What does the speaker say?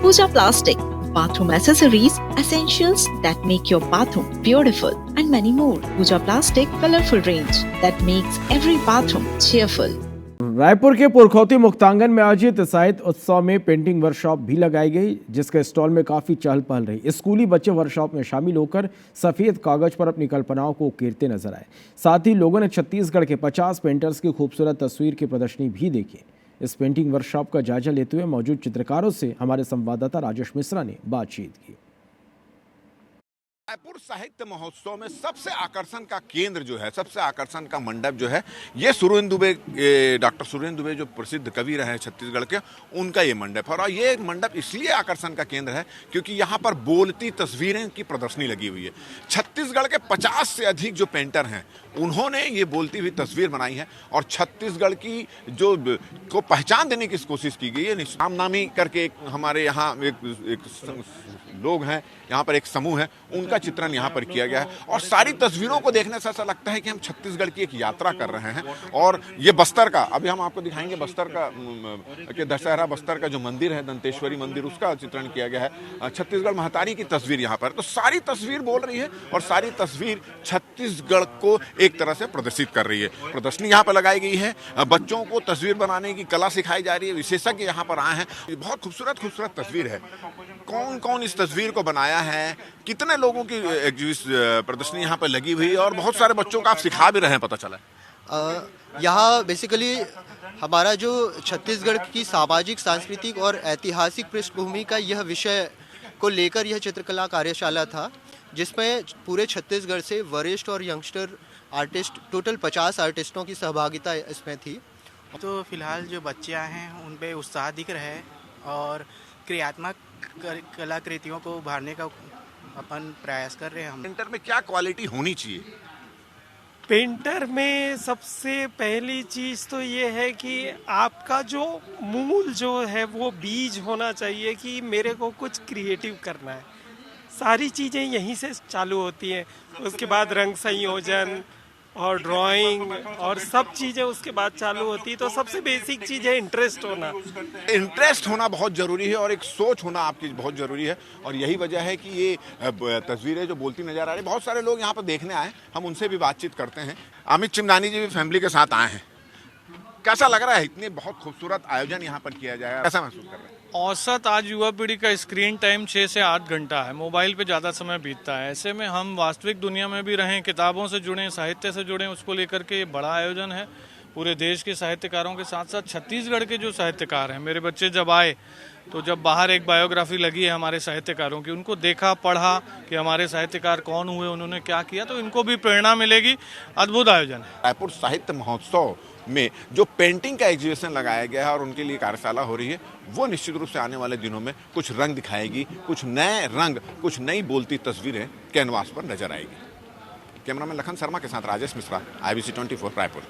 Pooja Plastic, bathroom accessories, essentials that make your bathroom beautiful, and many more. Pooja Plastic colorful range that makes every bathroom cheerful. Raipur के पुरखौती मुक्तांगन में आयोजित साहित्य उत्सव में painting workshop भी लगाई गई, जिसके स्टॉल में काफी चहल पहल रही। स्कूली बच्चे वर्कशॉप में शामिल होकर सफेद कागज पर अपनी कल्पनाओं को उकेरते नजर आए। साथ ही लोगों ने छत्तीसगढ़ के 50 पेंटर्स की खूबसूरत तस्वीर की प्रदर्शनी भी देखी। इस पेंटिंग वर्कशॉप का जायजा लेते हुए मौजूद चित्रकारों से हमारे संवाददाता राजेश मिश्रा ने बातचीत की। रायपुर साहित्य महोत्सव में सबसे आकर्षण का केंद्र जो है, सबसे आकर्षण का मंडप जो है, ये सुरेंद्र दुबे, डॉक्टर सुरेंद्र दुबे जो प्रसिद्ध कवि रहे हैं छत्तीसगढ़ के, उनका ये मंडप है। और ये मंडप इसलिए आकर्षण का केंद्र है क्योंकि यहाँ पर बोलती तस्वीरें की प्रदर्शनी लगी हुई है। छत्तीसगढ़ के 50 से अधिक जो पेंटर हैं, उन्होंने ये बोलती हुई तस्वीर बनाई है और छत्तीसगढ़ की जो को पहचान देने की कोशिश की गई है। रामनामी करके हमारे यहाँ एक लोग हैं, यहाँ पर एक समूह है, उनका चित्रण यहाँ पर किया गया है। और सारी तस्वीरों को देखने से ऐसा लगता है कि हम छत्तीसगढ़ की एक यात्रा कर रहे हैं। और ये बस्तर का, अभी हम आपको दिखाएंगे बस्तर का कि दशहरा बस्तर का जो मंदिर है, दंतेश्वरी मंदिर, उसका चित्रण किया गया है। छत्तीसगढ़ महतारी की तस्वीर यहाँ पर, तो सारी तस्वीर बोल रही है और सारी तस्वीर छत्तीसगढ़ को एक तरह से प्रदर्शित कर रही है। प्रदर्शनी यहाँ पर लगाई गई है, बच्चों को तस्वीर बनाने की कला सिखाई जा रही है, विशेषज्ञ यहाँ पर आए हैं। बहुत खूबसूरत खूबसूरत तस्वीर है। कौन कौन इस तस्वीर को बनाया है, कितने लोगों की प्रदर्शनी यहाँ पर लगी हुई है और बहुत सारे बच्चों को आप सिखा भी रहे हैं, पता चला। यहाँ बेसिकली हमारा जो छत्तीसगढ़ की सामाजिक, सांस्कृतिक और ऐतिहासिक पृष्ठभूमि का यह विषय को लेकर यह चित्रकला कार्यशाला था, जिसमें पूरे छत्तीसगढ़ से वरिष्ठ और यंगस्टर आर्टिस्ट, टोटल 50 आर्टिस्टों की सहभागिता इसमें थी। तो फिलहाल जो बच्चे आए हैं उन पे उत्साह दिख रहा है और क्रियात्मक कलाकृतियों को उभारने का अपन प्रयास कर रहे हैं। हम पेंटर में क्या क्वालिटी होनी चाहिए? पेंटर में सबसे पहली चीज़ तो ये है कि आपका जो मूल जो है वो बीज होना चाहिए कि मेरे को कुछ क्रिएटिव करना है। सारी चीज़ें यहीं से चालू होती हैं, उसके बाद रंग संयोजन और ड्राइंग और सब चीज़ें उसके बाद चालू होती है। तो सबसे बेसिक चीज़ है इंटरेस्ट होना। इंटरेस्ट होना बहुत ज़रूरी है और एक सोच होना आपकी बहुत ज़रूरी है। और यही वजह है कि ये तस्वीरें जो बोलती नज़र आ रही, बहुत सारे लोग यहाँ पर देखने आए, हम उनसे भी बातचीत करते हैं। अमित चिमनानी जी भी फैमिली के साथ आए हैं। कैसा लग रहा है, इतने बहुत खूबसूरत आयोजन यहाँ पर किया जाएगा, कैसा महसूस कर रहे हैं? औसत आज युवा पीढ़ी का स्क्रीन टाइम 6 से 8 घंटा है, मोबाइल पे ज़्यादा समय बीतता है। ऐसे में हम वास्तविक दुनिया में भी रहें, किताबों से जुड़ें, साहित्य से जुड़ें, उसको लेकर के ये बड़ा आयोजन है। पूरे देश के साहित्यकारों के साथ साथ छत्तीसगढ़ के जो साहित्यकार हैं, मेरे बच्चे जब आए तो जब बाहर एक बायोग्राफी लगी है हमारे साहित्यकारों की, उनको देखा, पढ़ा कि हमारे साहित्यकार कौन हुए, उन्होंने क्या किया, तो इनको भी प्रेरणा मिलेगी। अद्भुत आयोजन है। रायपुर साहित्य महोत्सव में जो पेंटिंग का एग्जीबिशन लगाया गया है और उनके लिए कार्यशाला हो रही है, वो निश्चित रूप से आने वाले दिनों में कुछ रंग दिखाएगी, कुछ नए रंग, कुछ नई बोलती तस्वीरें कैनवास पर नजर आएगी। कैमरामैन लखन शर्मा के साथ राजेश मिश्रा, IBC 24 रायपुर।